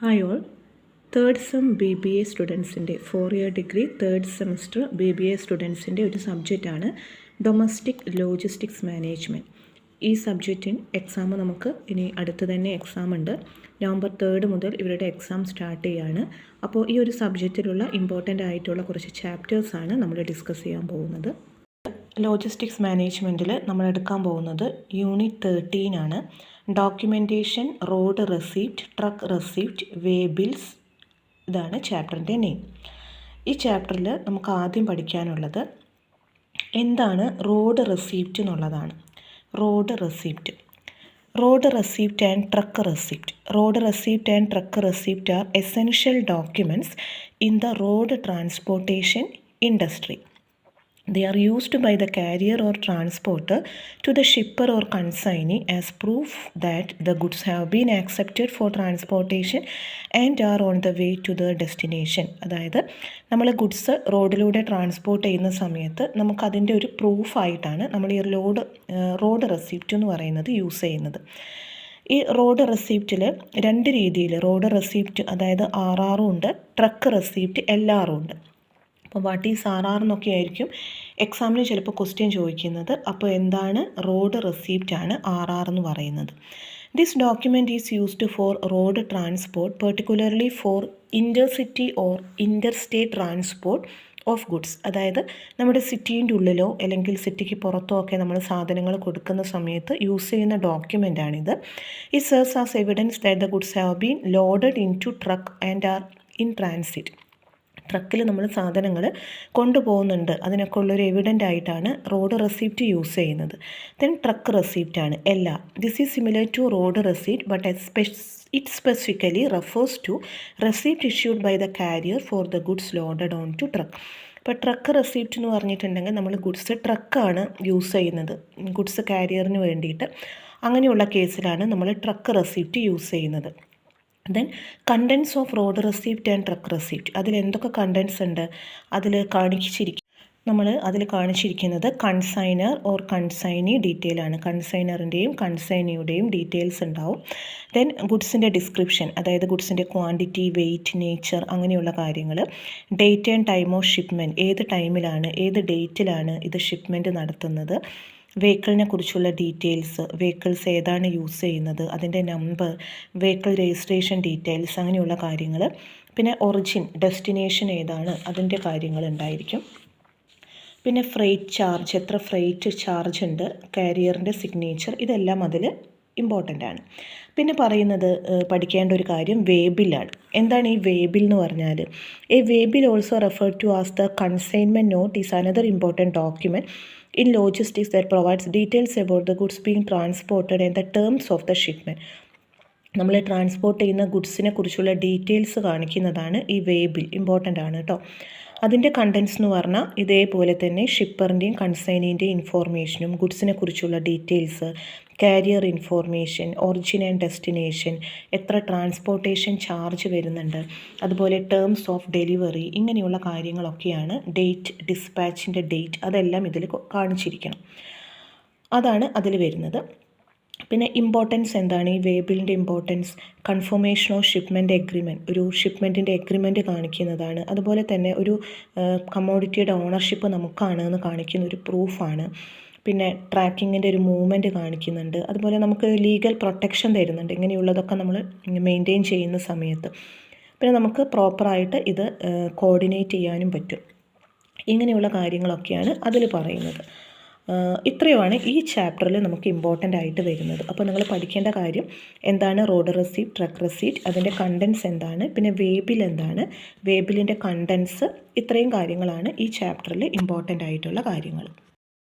Hi all, third sem BBA സ്റ്റുഡൻസിൻ്റെ 4-year degree third semester BBA സ്റ്റുഡൻസിൻ്റെ ഒരു സബ്ജക്റ്റാണ് domestic logistics management. ഈ സബ്ജക്റ്റിന് exam നമുക്ക് ഇനി അടുത്ത് തന്നെ എക്സാം ഉണ്ട്. November 3 മുതൽ ഇവരുടെ എക്സാം സ്റ്റാർട്ട് ചെയ്യാണ്. അപ്പോൾ ഈ ഒരു സബ്ജക്റ്റിലുള്ള ഇമ്പോർട്ടൻ്റ് ആയിട്ടുള്ള കുറച്ച് ചാപ്റ്റേഴ്സാണ് നമ്മൾ ഡിസ്കസ് ചെയ്യാൻ പോകുന്നത്. ലോജിസ്റ്റിക്സ് മാനേജ്മെൻറ്റിൽ നമ്മൾ എടുക്കാൻ പോകുന്നത് യൂണിറ്റ് 13 ആണ്. Documentation, road receipt, truck receipt, way bills, ഇതാണ് ചാപ്റ്ററിൻ്റെ നെയിം. ഈ ചാപ്റ്ററിൽ നമുക്ക് ആദ്യം പഠിക്കാനുള്ളത് എന്താണ് റോഡ് റെസിപ്റ്റ് എന്നുള്ളതാണ്. Road receipt and truck receipt. Road receipt and truck receipt are essential documents in the road transportation industry. They are used by the carrier or transporter to the shipper or consignee as proof that the goods have been accepted for transportation and are on the way to the destination. അതായത് നമ്മൾ goods റോഡിലൂടെ transport ചെയ്യുന്ന സമയത്ത് നമുക്കതിൻ്റെ ഒരു പ്രൂഫായിട്ടാണ് നമ്മൾ ഈ road receipt എന്ന് പറയുന്നത് യൂസ് ചെയ്യുന്നത്. ഈ റോഡ് റെസിപ്റ്റിൽ രണ്ട് രീതിയിൽ റോഡ് റെസിപ്റ്റ്, അതായത് RR ഉണ്ട്, ട്രക്ക് റെസിപ്റ്റ് LR ഉണ്ട്. അപ്പോൾ വാട്ട് ഈസ് RR എന്നൊക്കെ ആയിരിക്കും എക്സാമിന് ചിലപ്പോൾ ക്വസ്റ്റ്യൻ ചോദിക്കുന്നത്. അപ്പോൾ എന്താണ് റോഡ് റെസിപ്റ്റ് ആണ് RR എന്ന് പറയുന്നത്. This document is used for road transport, particularly for intercity or interstate transport of goods. അതായത് നമ്മുടെ സിറ്റീൻ്റെ ഉള്ളിലോ അല്ലെങ്കിൽ സിറ്റിക്ക് പുറത്തോ ഒക്കെ നമ്മൾ സാധനങ്ങൾ കൊടുക്കുന്ന സമയത്ത് യൂസ് ചെയ്യുന്ന ഡോക്യുമെൻ്റാണിത്. It serves as evidence that the goods have been loaded into truck and are in transit. ട്രക്കിൽ നമ്മൾ സാധനങ്ങൾ കൊണ്ടുപോകുന്നുണ്ട്, അതിനൊക്കെ ഉള്ളൊരു എവിഡൻ്റ് ആയിട്ടാണ് റോഡ് റെസിപ്റ്റ് യൂസ് ചെയ്യുന്നത്. ദെൻ ട്രക്ക് റെസിപ്റ്റ് ആണ് LR. This is similar to road receipt but it specifically refers to receipt issued by the carrier for the goods loaded onto truck. ഇപ്പോൾ truck receipt എന്ന് പറഞ്ഞിട്ടുണ്ടെങ്കിൽ നമ്മൾ goods ട്രക്കാണ് use ചെയ്യുന്നത്, goods കാരിയറിന് വേണ്ടിയിട്ട്. അങ്ങനെയുള്ള കേസിലാണ് നമ്മൾ ട്രക്ക് റെസിപ്റ്റ് യൂസ് ചെയ്യുന്നത്. Then contents of road receipt and truck receipt. അതിൽ എന്തൊക്കെ കണ്ടൻസ് ഉണ്ട് നമ്മൾ അതിൽ കാണിച്ചിരിക്കുന്നത് കൺസൈനർ ഓർ കൺസൈനി ഡീറ്റെയിൽ ആണ്. കൺസൈനറിൻ്റെയും കൺസൈനിയുടെയും ഡീറ്റെയിൽസ് ഉണ്ടാവും. ദെൻ ഗുഡ്സിൻ്റെ ഡിസ്ക്രിപ്ഷൻ, അതായത് ഗുഡ്സിൻ്റെ ക്വാണ്ടിറ്റി, വെയ്റ്റ്, നേച്ചർ, അങ്ങനെയുള്ള കാര്യങ്ങൾ. Date and time of shipment, ഏത് ടൈമിലാണ് ഏത് ഡേറ്റിലാണ് ഇത് ഷിപ്മെൻറ്റ് നടത്തുന്നത്. വെഹിക്കിളിനെ കുറിച്ചുള്ള ഡീറ്റെയിൽസ്, വെഹിക്കിൾസ് ഏതാണ് യൂസ് ചെയ്യുന്നത്, അതിൻ്റെ നമ്പർ, വെഹിക്കിൾ രജിസ്ട്രേഷൻ ഡീറ്റെയിൽസ്, അങ്ങനെയുള്ള കാര്യങ്ങൾ. പിന്നെ ഒറിജിൻ, ഡെസ്റ്റിനേഷൻ ഏതാണ്, അതിൻ്റെ കാര്യങ്ങൾ ഉണ്ടായിരിക്കും. പിന്നെ ഫ്രൈറ്റ് ചാർജ്, എത്ര ഫ്രൈറ്റ് ചാർജ് ഉണ്ട്, കാരിയറിൻ്റെ സിഗ്നേച്ചർ, ഇതെല്ലാം അതിൽ ഇമ്പോർട്ടൻ്റ് ആണ്. പിന്നെ പറയുന്നത് പഠിക്കേണ്ട ഒരു കാര്യം വേബിലാണ്. എന്താണ് ഈ വേബിൽ എന്ന് പറഞ്ഞാൽ? A waybill also refer to as the consignment note is another important document in logistics that provides details about the goods being transported and the terms of the shipment. നമ്മൾ ട്രാൻസ്പോർട്ട് ചെയ്യുന്ന ഗുഡ്സിനെ കുറിച്ചുള്ള details കാണിക്കുന്നതാണ് ഈ വേബിൽ. Important ആണ് കേട്ടോ. അതിൻ്റെ contents എന്ന് പറഞ്ഞാൽ ഇതേപോലെ തന്നെ ഷിപ്പറിൻ്റെയും കൺസൈനിൻ്റെയും ഇൻഫോർമേഷനും, ഗുഡ്സിനെ കുറിച്ചുള്ള details, carrier information, origin and destination, എത്ര ട്രാൻസ്പോർട്ടേഷൻ ചാർജ് വരുന്നുണ്ട്, അതുപോലെ ടേംസ് ഓഫ് ഡെലിവറി, ഇങ്ങനെയുള്ള കാര്യങ്ങളൊക്കെയാണ്. ഡേറ്റ്, ഡിസ്പാച്ചിൻ്റെ ഡേറ്റ്, അതെല്ലാം ഇതിൽ കാണിച്ചിരിക്കണം. അതാണ് അതിൽ വരുന്നത്. പിന്നെ ഇമ്പോർട്ടൻസ് എന്താണ് ഈ വേബിളിൻ്റെ importance? Confirmation of shipment agreement, ഒരു ഷിപ്മെൻറ്റിൻ്റെ എഗ്രിമെൻറ്റ് കാണിക്കുന്നതാണ്. അതുപോലെ തന്നെ ഒരു കമ്മോഡിറ്റിയുടെ ഓണർഷിപ്പ് നമുക്കാണ് എന്ന് കാണിക്കുന്ന ഒരു പ്രൂഫാണ്. പിന്നെ ട്രാക്കിങ്ങിൻ്റെ ഒരു മൂവ്മെൻറ്റ് കാണിക്കുന്നുണ്ട്. അതുപോലെ നമുക്ക് ലീഗൽ പ്രൊട്ടക്ഷൻ തരുന്നുണ്ട്, ഇങ്ങനെയുള്ളതൊക്കെ നമ്മൾ മെയിൻറ്റെയിൻ ചെയ്യുന്ന സമയത്ത്. പിന്നെ നമുക്ക് പ്രോപ്പറായിട്ട് ഇത് കോർഡിനേറ്റ് ചെയ്യാനും പറ്റും. ഇങ്ങനെയുള്ള കാര്യങ്ങളൊക്കെയാണ് അതിൽ പറയുന്നത്. ഇത്രയുമാണ് ഈ ചാപ്റ്ററിൽ നമുക്ക് ഇമ്പോർട്ടൻ്റ് ആയിട്ട് വരുന്നത്. അപ്പോൾ നിങ്ങൾ പഠിക്കേണ്ട കാര്യം എന്താണ് റോഡ് റെസിപ്റ്റ്, ട്രക്ക് റെസിപ്റ്റ്, അതിൻ്റെ കണ്ടൻസ് എന്താണ്, പിന്നെ വേബിൽ എന്താണ്, വേബിലിൻ്റെ കണ്ടൻസ്, ഇത്രയും കാര്യങ്ങളാണ് ഈ ചാപ്റ്ററിൽ ഇമ്പോർട്ടൻ്റ് ആയിട്ടുള്ള കാര്യങ്ങൾ.